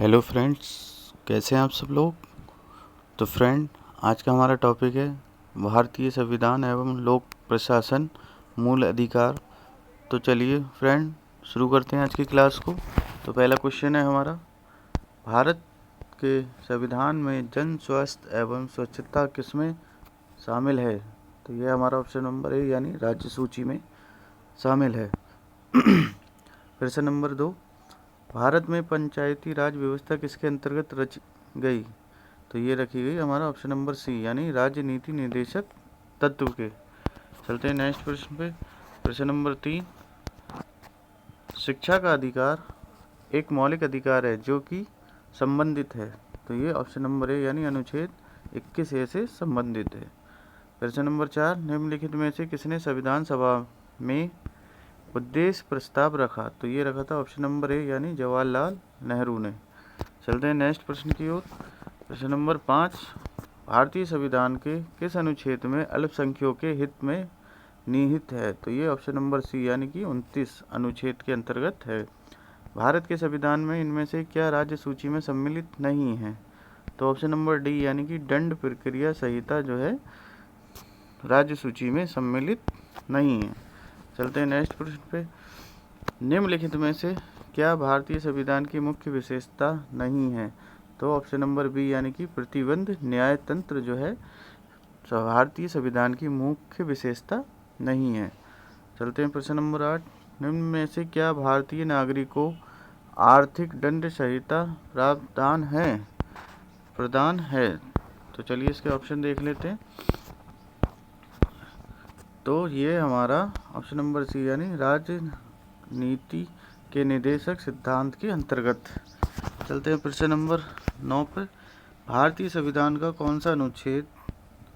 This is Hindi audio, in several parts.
हेलो फ्रेंड्स, कैसे हैं आप सब लोग। तो फ्रेंड, आज का हमारा टॉपिक है भारतीय संविधान एवं लोक प्रशासन मूल अधिकार। तो चलिए फ्रेंड, शुरू करते हैं आज की क्लास को। तो पहला क्वेश्चन है हमारा, भारत के संविधान में जन स्वास्थ्य एवं स्वच्छता किसमें शामिल है। तो ये हमारा ऑप्शन नंबर ए यानी राज्य सूची में शामिल है। प्रश्न नंबर 2, भारत में पंचायती राज व्यवस्था किसके अंतर्गत रची गई। तो ये रखी गई हमारा ऑप्शन नंबर सी यानी राज्य नीति निर्देशक तत्व के। चलते हैं नेक्स्ट प्रश्न पे। प्रश्न नंबर 3, शिक्षा का अधिकार एक मौलिक अधिकार है जो कि संबंधित है। तो ये ऑप्शन नंबर ए यानी अनुच्छेद 21A से संबंधित है। प्रश्न नंबर 4, निम्नलिखित में से किसने संविधान सभा में उद्देश्य प्रस्ताव रखा। तो ये रखा था ऑप्शन नंबर ए यानी जवाहरलाल नेहरू ने। चलते हैं नेक्स्ट प्रश्न की ओर। प्रश्न नंबर 5, भारतीय संविधान के किस अनुच्छेद में अल्पसंख्यकों के हित में निहित है। तो ये ऑप्शन नंबर सी यानी कि 29 अनुच्छेद के अंतर्गत है। भारत के संविधान में इनमें से क्या राज्य सूची में सम्मिलित नहीं है। तो ऑप्शन नंबर डी यानी कि दंड प्रक्रिया संहिता जो है राज्य सूची में सम्मिलित नहीं है। चलते हैं नेक्स्ट प्रश्न पे। निम्नलिखित में से क्या भारतीय संविधान की मुख्य विशेषता नहीं है। तो ऑप्शन नंबर बी यानी कि प्रतिबंध न्याय तंत्र जो है भारतीय संविधान की मुख्य विशेषता नहीं है। चलते हैं प्रश्न नंबर 8, निम्न में से क्या भारतीय नागरिकों को आर्थिक दंड संहिता प्रदान है। तो चलिए इसके ऑप्शन देख लेते हैं। तो ये हमारा ऑप्शन नंबर सी यानी राजनीति के निर्देशक सिद्धांत के अंतर्गत। चलते हैं प्रश्न नंबर 9 पर। भारतीय संविधान का कौन सा अनुच्छेद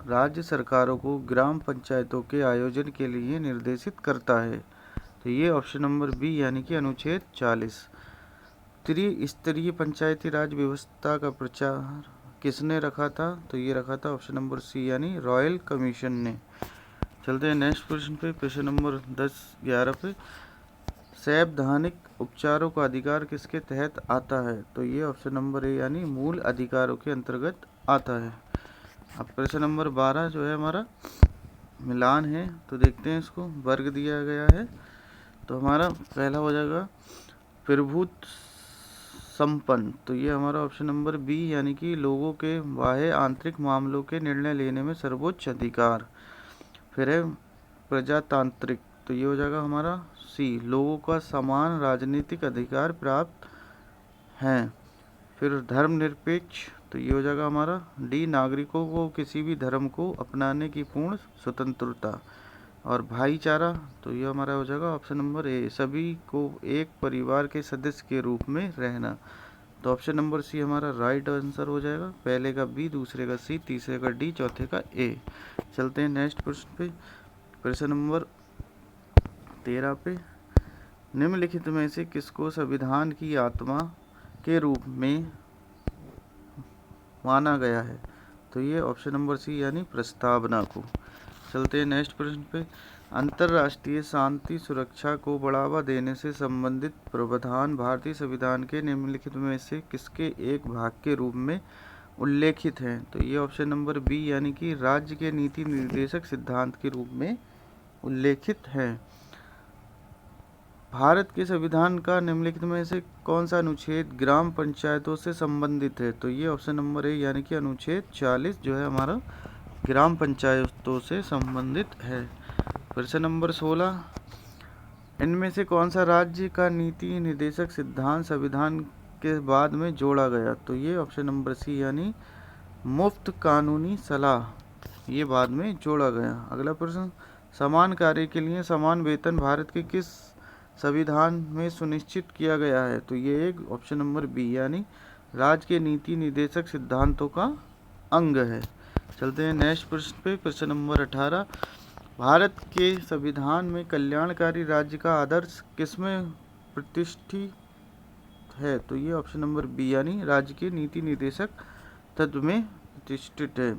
राज्य सरकारों को ग्राम पंचायतों के आयोजन के लिए निर्देशित करता है। तो ये ऑप्शन नंबर बी यानी कि अनुच्छेद 40। त्रिस्तरीय पंचायती राज व्यवस्था का प्रचार किसने रखा था। तो ये रखा था ऑप्शन नंबर सी यानी रॉयल कमीशन ने। चलते हैं नेक्स्ट प्रश्न पे। प्रश्न नंबर 10-11 पे, सैद्धांतिक उपचारों का अधिकार किसके तहत आता है। तो ये ऑप्शन नंबर ए यानी मूल अधिकारों के अंतर्गत आता है। अब प्रश्न नंबर 12 जो है हमारा मिलान है। तो देखते हैं इसको, वर्ग दिया गया है। तो हमारा पहला हो जाएगा प्रभुत्व संपन्न। तो ये हमारा ऑप्शन नंबर बी यानी कि लोगों के बाह्य आंतरिक मामलों के निर्णय लेने में सर्वोच्च अधिकार। फिर है प्रजातांत्रिक। तो ये हो जाएगा हमारा सी, लोगों का समान राजनीतिक अधिकार प्राप्त हैं। फिर धर्मनिरपेक्ष। तो ये हो जाएगा हमारा डी, नागरिकों को किसी भी धर्म को अपनाने की पूर्ण स्वतंत्रता। और भाईचारा। तो ये हमारा हो जाएगा ऑप्शन नंबर ए, सभी को एक परिवार के सदस्य के रूप में रहना। तो ऑप्शन नंबर सी हमारा राइट आंसर हो जाएगा। पहले का बी, दूसरे का सी, तीसरे का डी, चौथे का ए। चलते हैं नेक्स्ट प्रश्न पे। प्रश्न नंबर 13 पे, निम्नलिखित में से किसको संविधान की आत्मा के रूप में माना गया है। तो ये ऑप्शन नंबर सी यानी प्रस्तावना को। चलते हैं नेक्स्ट प्रश्न पे। अंतर्राष्ट्रीय शांति सुरक्षा को बढ़ावा देने से संबंधित प्रावधान भारतीय संविधान के निम्नलिखित में से किसके एक भाग के रूप में उल्लेखित हैं। तो ये ऑप्शन नंबर बी यानी कि राज्य के नीति निर्देशक सिद्धांत के रूप में उल्लेखित हैं। भारत के संविधान का निम्नलिखित में से कौन सा अनुच्छेद ग्राम पंचायतों से संबंधित है। तो ये ऑप्शन नंबर ए यानी कि अनुच्छेद 40 जो है हमारा ग्राम पंचायतों से संबंधित है। प्रश्न नंबर 16, इनमें से कौन सा राज्य का नीति निर्देशक सिद्धांत संविधान के बाद में जोड़ा गया। तो ये ऑप्शन नंबर सी यानी मुफ्त कानूनी सलाह ये बाद में जोड़ा गया। अगला प्रश्न, समान कार्य के लिए समान वेतन भारत के किस संविधान में सुनिश्चित किया गया है। तो ये एक ऑप्शन नंबर बी यानी राज्य के नीति निर्देशक सिद्धांतों का अंग है। चलते हैं नेक्स्ट प्रश्न पे। प्रश्न नंबर 18, भारत के संविधान में कल्याणकारी राज्य का आदर्श किसमें प्रतिष्ठित है। तो ये ऑप्शन नंबर बी यानी राज्य के नीति निर्देशक तत्व में प्रतिष्ठित है।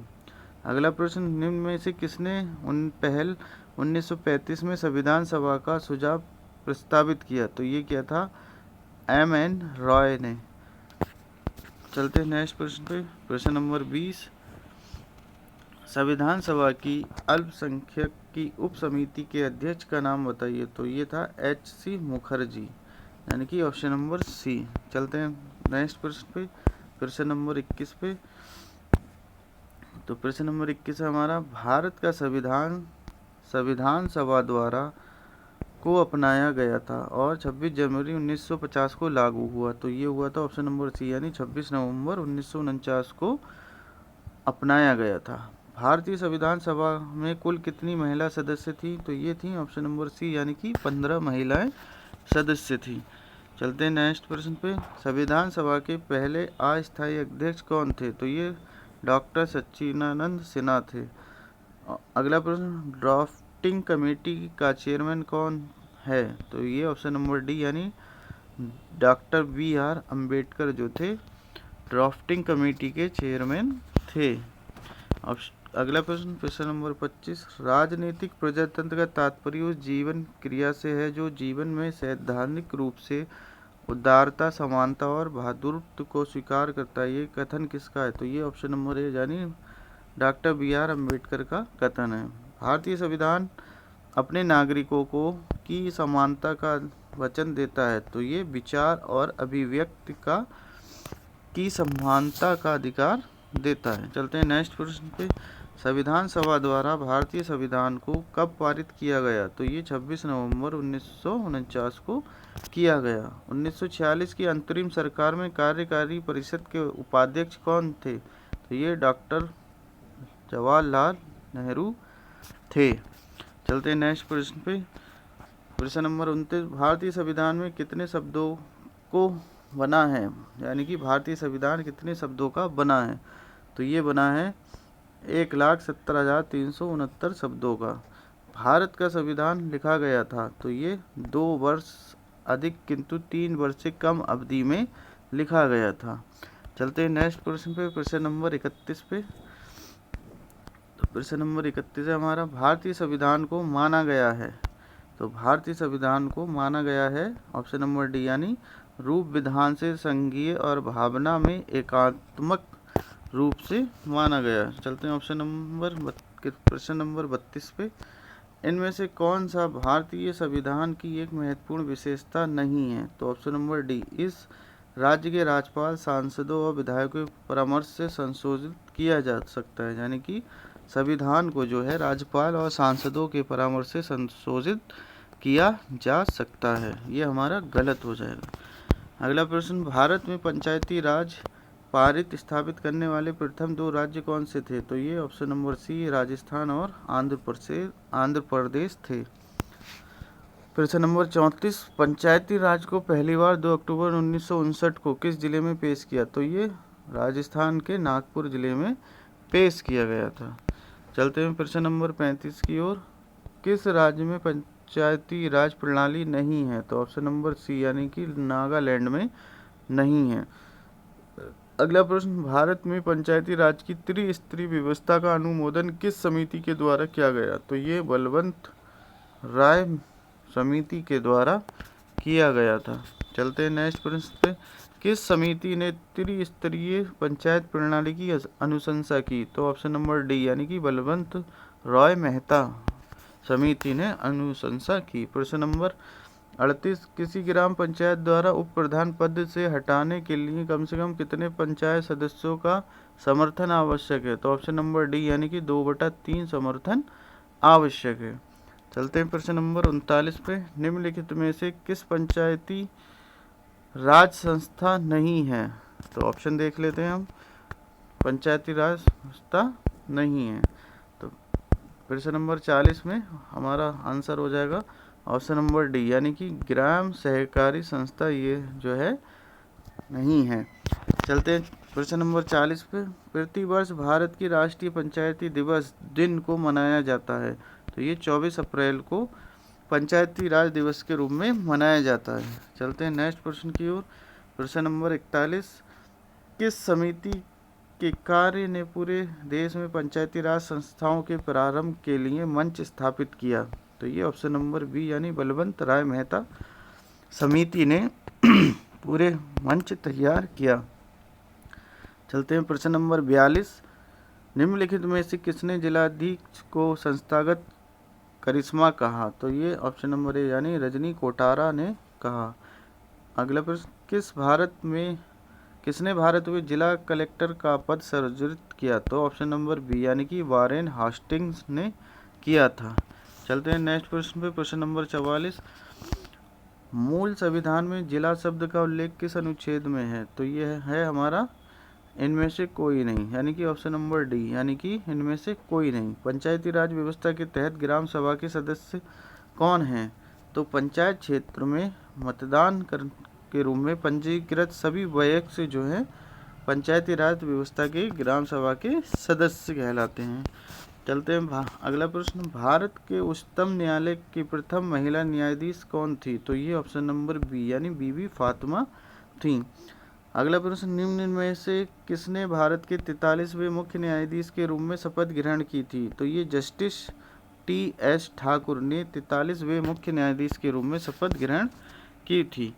अगला प्रश्न, निम्न में से किसने पहल 1935 में संविधान सभा का सुझाव प्रस्तावित किया। तो ये क्या था, एम एन रॉय ने। चलते हैं नेक्स्ट प्रश्न पे। प्रश्न नंबर 20, संविधान सभा की अल्पसंख्यक की उप समिति के अध्यक्ष का नाम बताइए। तो ये था H.C. मुखर्जी, यानी कि ऑप्शन नंबर सी। चलते हैं नेक्स्ट प्रश्न पे, प्रश्न नंबर 21 पे। तो प्रश्न नंबर 21 है हमारा, भारत का संविधान सभा द्वारा को अपनाया गया था और 26 जनवरी 1950 को लागू हुआ। तो ये हुआ था ऑप्शन नंबर सी, यानी 26 नवंबर 1949 को अपनाया गया था। भारतीय संविधान सभा में कुल कितनी महिला सदस्य थी? तो ये थी ऑप्शन नंबर सी, यानी कि 15 महिलाएं सदस्य थी। चलते हैं नेक्स्ट प्रश्न पे। संविधान सभा के पहले अस्थायी अध्यक्ष कौन थे? तो ये डॉक्टर सच्चिदानंद सिन्हा थे। अगला प्रश्न, ड्राफ्टिंग कमेटी का चेयरमैन कौन है? तो ये ऑप्शन नंबर डी, यानी डॉक्टर B.R. अम्बेडकर जो थे ड्राफ्टिंग कमेटी के चेयरमैन थे। अगला प्रश्न नंबर 25, राजनीतिक प्रजातंत्र का तात्पर्य उस जीवन क्रिया से है जो जीवन में सैद्धांतिक रूप से उदारता, समानता और बहादुरत्व को स्वीकार करता है। ये कथन किसका है? तो ये ऑप्शन नंबर ए, यानी डॉक्टर B.R. अम्बेडकर का कथन है। भारतीय संविधान अपने नागरिकों को की समानता का वचन देता है। तो ये विचार और अभिव्यक्ति की समानता का अधिकार देता है। चलते हैं नेक्स्ट प्रश्न पे। संविधान सभा द्वारा भारतीय संविधान को कब पारित किया गया? तो ये 26 नवंबर 1949 को किया गया। 1946 की अंतरिम सरकार में कार्यकारी परिषद के उपाध्यक्ष कौन थे? तो ये डॉक्टर जवाहरलाल नेहरू थे। चलते हैं नेक्स्ट प्रश्न पे। प्रश्न नंबर 29, भारतीय संविधान में कितने शब्दों को बना है? यानी कि भारतीय संविधान कितने शब्दों का बना है? तो ये बना है 1,70,369 शब्दों का। भारत का संविधान लिखा गया था। तो ये 2 वर्ष अधिक किंतु 3 वर्ष से कम अवधि में लिखा गया था। चलते हैं नेक्स्ट प्रश्न पे, प्रश्न नंबर 31 पे। तो प्रश्न नंबर 31 है हमारा, भारतीय संविधान को माना गया है। तो भारतीय संविधान को माना गया है ऑप्शन नंबर डी, यानी रूप विधान से संघीय और भावना में एकात्मक रूप से माना गया। चलते हैं प्रश्न नंबर 32 पे। इनमें से कौन सा भारतीय संविधान की एक महत्वपूर्ण विशेषता नहीं है? तो ऑप्शन नंबर डी, इस राज्य के राज्यपाल, सांसदों और विधायकों के परामर्श से संशोधित किया जा सकता है। यानी कि संविधान को जो है राज्यपाल और सांसदों के परामर्श से संशोधित किया जा सकता है। ये हमारा गलत हो जाएगा। अगला प्रश्न, भारत में पंचायती राज पारित स्थापित करने वाले प्रथम 2 राज्य कौन से थे? तो ये ऑप्शन नंबर सी, राजस्थान और आंध्र प्रदेश थे। प्रश्न नंबर 34, पंचायती राज को पहली बार 2 अक्टूबर 1959 को किस जिले में पेश किया? तो ये राजस्थान के नागपुर जिले में पेश किया गया था। चलते हैं प्रश्न नंबर 35 की ओर। किस राज्य में पंचायती राज प्रणाली नहीं है? तो ऑप्शन नंबर सी, यानी कि नागालैंड में नहीं है। अगला प्रश्न, भारत में पंचायती राज की त्रिस्तरीय व्यवस्था का अनुमोदन किस समिति के द्वारा किया गया? तो ये बलवंत राय समिति के द्वारा किया गया था। चलते हैं नेक्स्ट प्रश्न पे। किस समिति ने त्रिस्तरीय पंचायत प्रणाली की अनुशंसा की? तो ऑप्शन नंबर डी, यानी कि बलवंत राय मेहता समिति ने अनुशंसा की। प्रश्न नंबर 38, किसी ग्राम पंचायत द्वारा उप प्रधान पद से हटाने के लिए कम से कम कितने पंचायत सदस्यों का समर्थन आवश्यक है? तो ऑप्शन नंबर डी, यानी कि 2/3 समर्थन आवश्यक है। चलते हैं प्रश्न नंबर 39 पे। निम्नलिखित में से किस पंचायती राज संस्था नहीं है? तो ऑप्शन देख लेते हैं हम। पंचायती राज संस्था नहीं है। तो प्रश्न नंबर 40 में हमारा आंसर हो जाएगा ऑप्शन नंबर डी, यानी कि ग्राम सहकारी संस्था ये जो है नहीं है। चलते हैं प्रश्न नंबर 40 पे। प्रतिवर्ष भारत की राष्ट्रीय पंचायती दिवस दिन को मनाया जाता है। तो ये 24 अप्रैल को पंचायती राज दिवस के रूप में मनाया जाता है। चलते हैं नेक्स्ट प्रश्न की ओर। प्रश्न नंबर 41, किस समिति के कार्य ने पूरे देश में पंचायती राज संस्थाओं के प्रारंभ के लिए मंच स्थापित किया? तो ये ऑप्शन नंबर बी, यानी बलवंत राय मेहता समिति ने पूरे मंच तैयार किया। चलते हैं प्रश्न नंबर 42। निम्नलिखित में से किसने जिलाधीश को संस्थागत करिश्मा कहा? तो ये ऑप्शन नंबर ए यानी रजनी कोटारा ने कहा। अगला प्रश्न, किसने भारत में जिला कलेक्टर का पद सृजित किया? तो ऑप्शन नंबर बी यानी कि वारेन हास्टिंग्स ने किया था। चलते हैं नेक्स्ट प्रश्न पे, प्रश्न नंबर 44। मूल संविधान में जिला शब्द का उल्लेख किस अनुच्छेद में है? तो ये है हमारा इनमें से कोई नहीं, यानी कि ऑप्शन नंबर डी यानी कि इनमें से कोई नहीं। पंचायती राज व्यवस्था के तहत ग्राम सभा के सदस्य कौन हैं? तो पंचायत क्षेत्र में मतदान के रूप में पंजीकृत सभी वयस्क जो हैं पंचायती राज व्यवस्था के ग्राम सभा के सदस्य कहलाते हैं। चलते हैं अगला प्रश्न, भारत के उच्चतम न्यायालय की प्रथम महिला न्यायाधीश कौन थी? तो ये ऑप्शन नंबर बी यानी बीबी फातिमा थी। अगला प्रश्न, निम्न में से किसने भारत के 43वें मुख्य न्यायाधीश के रूप में शपथ ग्रहण की थी? तो ये जस्टिस टी.एस. ठाकुर ने 43वें मुख्य न्यायाधीश के रूप में शपथ ग्रहण की थी।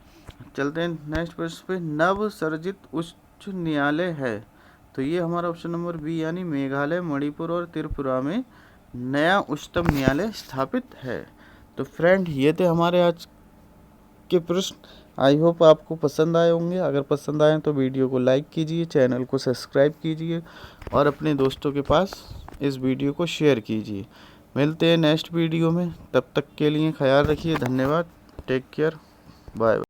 चलते हैं नेक्स्ट प्रश्न पे, नव सृजित उच्च न्यायालय है? तो ये हमारा ऑप्शन नंबर बी यानी मेघालय, मणिपुर और त्रिपुरा में नया उच्चतम न्यायालय स्थापित है। तो फ्रेंड, ये थे हमारे आज के प्रश्न। आई होप आपको पसंद आए होंगे। अगर पसंद आए तो वीडियो को लाइक कीजिए, चैनल को सब्सक्राइब कीजिए और अपने दोस्तों के पास इस वीडियो को शेयर कीजिए। मिलते हैं नेक्स्ट वीडियो में, तब तक के लिए ख्याल रखिए। धन्यवाद, टेक केयर, बाय।